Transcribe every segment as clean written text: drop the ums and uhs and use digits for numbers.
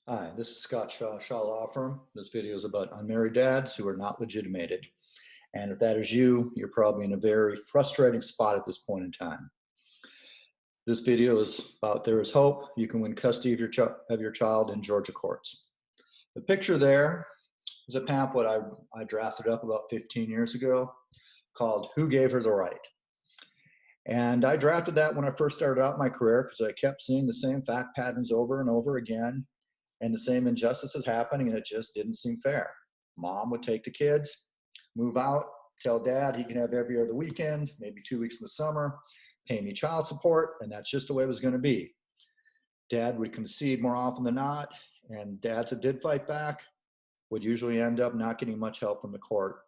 Hi, this is Scott Shaw Law Firm. This video is about unmarried dads who are not legitimated. And if that is you, you're probably in a very frustrating spot at this point in time. This video is about there is hope. You can win custody of your child in Georgia courts. The picture there is a pamphlet I drafted up about 15 years ago called Who Gave Her the Right? And I drafted that when I first started out my career because I kept seeing the same fact patterns over and over again and the same injustices happening, and it just didn't seem fair. Mom would take the kids, move out, tell dad he can have every other weekend, maybe 2 weeks in the summer, pay me child support, and that's just the way it was going to be. Dad would concede more often than not, and dads that did fight back would usually end up not getting much help from the court.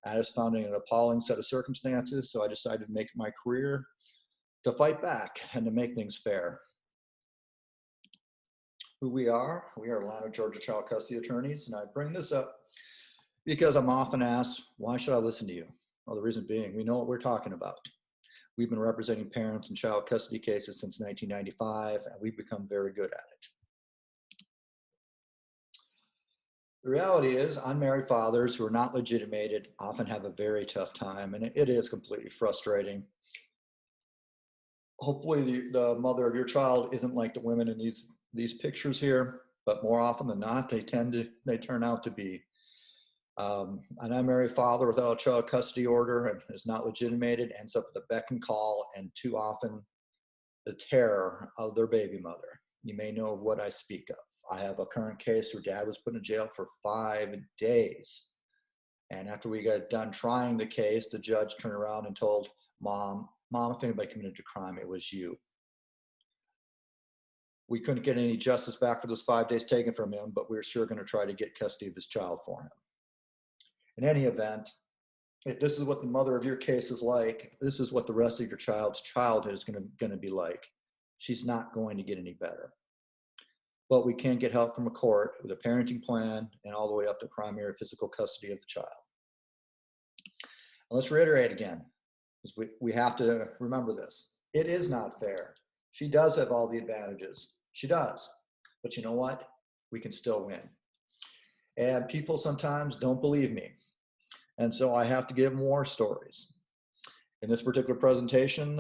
I just found it an appalling set of circumstances, so I decided to make it my career to fight back and to make things fair. Who we are Atlanta, Georgia child custody attorneys, and I bring this up because I'm often asked, why should I listen to you? Well, the reason being, we know what we're talking about. We've been representing parents in child custody cases since 1995, and we've become very good at it. The reality is, unmarried fathers who are not legitimated often have a very tough time, and it is completely frustrating. Hopefully the mother of your child isn't like the women in these pictures here, but more often than not, they turn out to be. An unmarried father without a child custody order and is not legitimated ends up with a beck and call, and too often the terror of their baby mother. You may know what I speak of. I have a current case where dad was put in jail for 5 days. And after we got done trying the case, the judge turned around and told mom, if anybody committed a crime, it was you. We couldn't get any justice back for those 5 days taken from him, but we're sure going to try to get custody of his child for him. In any event, if this is what the mother of your case is like, this is what the rest of your child's childhood is going to be like. She's not going to get any better. But we can get help from a court with a parenting plan and all the way up to primary physical custody of the child. And let's reiterate again, because we have to remember this. It is not fair. She does have all the advantages. She does. But you know what? We can still win. And people sometimes don't believe me. And so I have to give more stories. In this particular presentation,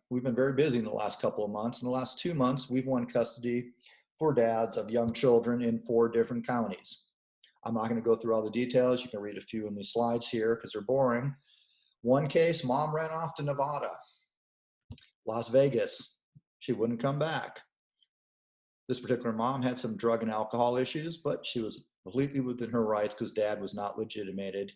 we've been very busy in the last couple of months. In the last 2 months, we've won custody for dads of young children in 4 different counties. I'm not going to go through all the details. You can read a few in these slides here because they're boring. One case, mom ran off to Nevada, Las Vegas. She wouldn't come back. This particular mom had some drug and alcohol issues, but she was completely within her rights because dad was not legitimated.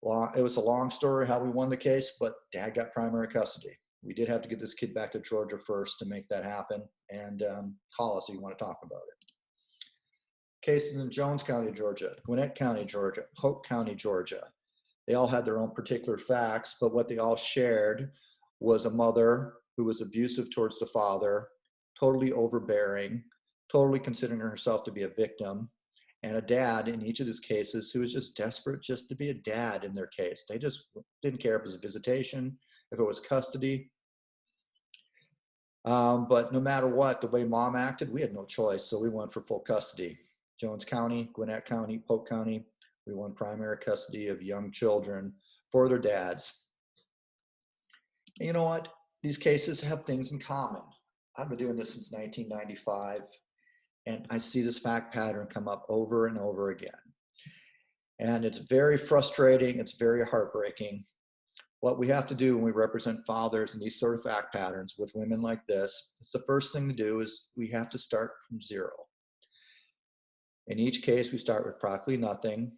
It was a long story how we won the case, but dad got primary custody. We did have to get this kid back to Georgia first to make that happen, and call us if you want to talk about it. Cases in Jones County, Georgia, Gwinnett County, Georgia, Polk County, Georgia. They all had their own particular facts, but what they all shared was a mother who was abusive towards the father, totally overbearing, totally considering herself to be a victim, and a dad in each of these cases who was just desperate just to be a dad in their case. They just didn't care if it was a visitation, if it was custody. But no matter what, the way mom acted, we had no choice. So we went for full custody. Jones County, Gwinnett County, Polk County, we won primary custody of young children for their dads. And you know what? These cases have things in common. I've been doing this since 1995. And I see this fact pattern come up over and over again. And it's very frustrating. It's very heartbreaking. What we have to do when we represent fathers in these sort of fact patterns with women like this, it's the first thing to do is we have to start from zero. In each case, we start with practically nothing,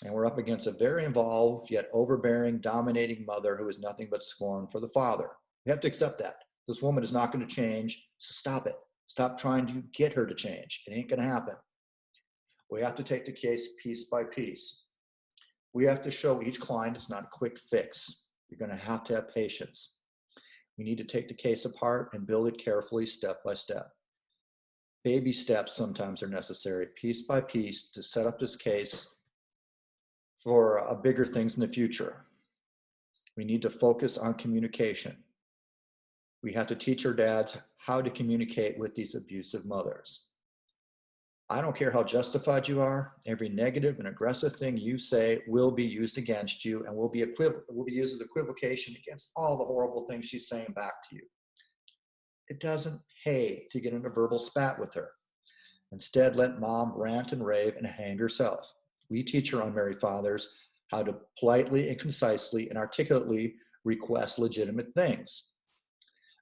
and we're up against a very involved yet overbearing, dominating mother who is nothing but scorn for the father. We have to accept that. This woman is not going to change, so stop it. Stop trying to get her to change. It ain't going to happen. We have to take the case piece by piece. We have to show each client it's not a quick fix. You're going to have patience. We need to take the case apart and build it carefully, step by step. Baby steps sometimes are necessary, piece by piece, to set up this case for bigger things in the future. We need to focus on communication. We have to teach our dads how to communicate with these abusive mothers. I don't care how justified you are. Every negative and aggressive thing you say will be used against you and will be used as equivocation against all the horrible things she's saying back to you. It doesn't pay to get in a verbal spat with her. Instead, let mom rant and rave and hang herself. We teach our unmarried fathers how to politely and concisely and articulately request legitimate things.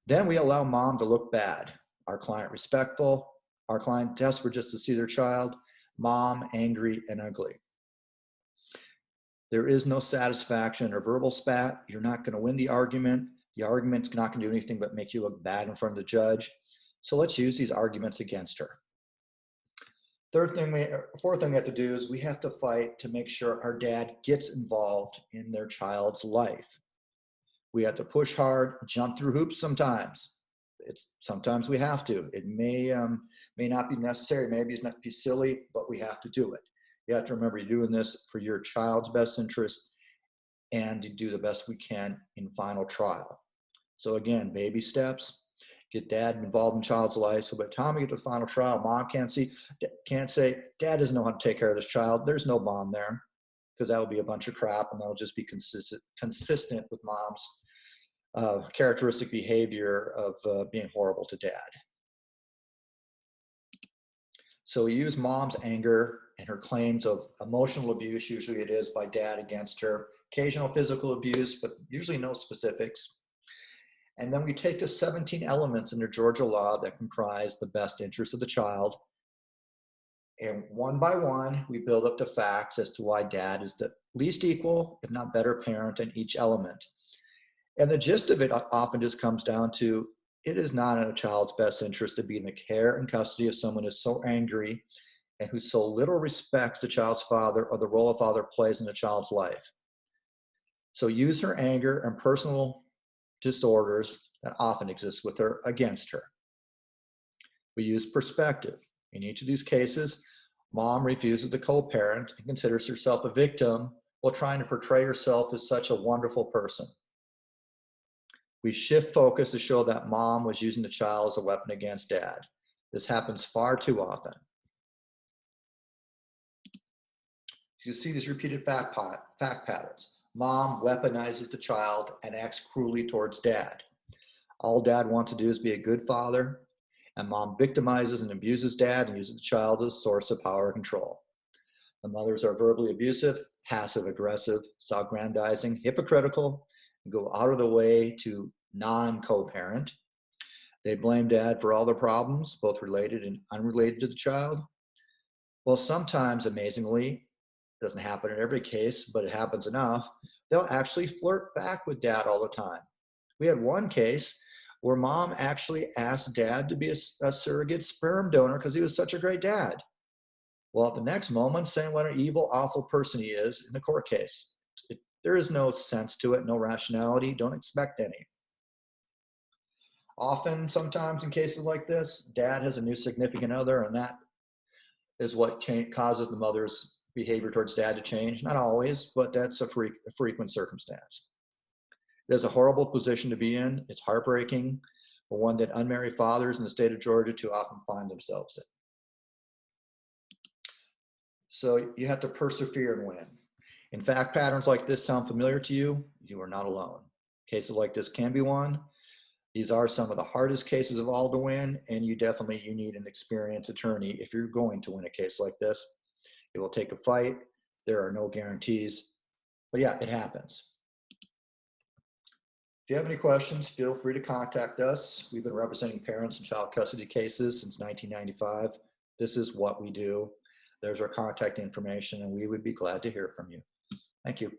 Then we allow mom to look bad. Our client respectful, our client desperate just to see their child, mom angry and ugly. There is no satisfaction in a verbal spat. You're not going to win the argument. The argument's not going to do anything but make you look bad in front of the judge. So let's use these arguments against her. Fourth thing we have to do is we have to fight to make sure our dad gets involved in their child's life. We have to push hard, jump through hoops sometimes. Sometimes we have to. It may not be necessary, maybe it's not be silly, but we have to do it. You have to remember you're doing this for your child's best interest and to do the best we can in final trial. So again, baby steps. Get dad involved in child's life. So by the time we get to the final trial, mom can't say, dad doesn't know how to take care of this child. There's no bond there, because that would be a bunch of crap, and that would just be consistent with mom's characteristic behavior of being horrible to dad. So we use mom's anger and her claims of emotional abuse, usually it is by dad against her, occasional physical abuse, but usually no specifics. And then we take the 17 elements under Georgia law that comprise the best interest of the child. And one by one, we build up the facts as to why dad is the least equal, if not better parent in each element. And the gist of it often just comes down to, it is not in a child's best interest to be in the care and custody of someone who's so angry and who so little respects the child's father or the role a father plays in a child's life. So use her anger and personal disorders that often exist with her against her. We use perspective. In each of these cases, mom refuses to co-parent and considers herself a victim while trying to portray herself as such a wonderful person. We shift focus to show that mom was using the child as a weapon against dad. This happens far too often. You see these repeated fact patterns. Mom weaponizes the child and acts cruelly towards dad. All dad wants to do is be a good father, and mom victimizes and abuses dad and uses the child as a source of power and control. The mothers are verbally abusive, passive-aggressive, self-aggrandizing, hypocritical, and go out of the way to non-co-parent. They blame dad for all their problems, both related and unrelated to the child. Well, sometimes, amazingly, it doesn't happen in every case, but it happens enough, they'll actually flirt back with dad all the time. We had one case where mom actually asked dad to be a surrogate sperm donor because he was such a great dad. Well, at the next moment, saying what an evil, awful person he is in the court case. There is no sense to it, no rationality, don't expect any. Often, sometimes in cases like this, dad has a new significant other, and that is what causes the mother's behavior towards dad to change. Not always, but that's a frequent circumstance. It is a horrible position to be in. It's heartbreaking, but one that unmarried fathers in the state of Georgia too often find themselves in. So you have to persevere and win. In fact, patterns like this sound familiar to you, you are not alone. Cases like this can be won. These are some of the hardest cases of all to win, and you need an experienced attorney if you're going to win a case like this. It will take a fight. There are no guarantees, but yeah, it happens. If you have any questions, feel free to contact us. We've been representing parents in child custody cases since 1995. This is what we do. There's our contact information, and we would be glad to hear from you. Thank you.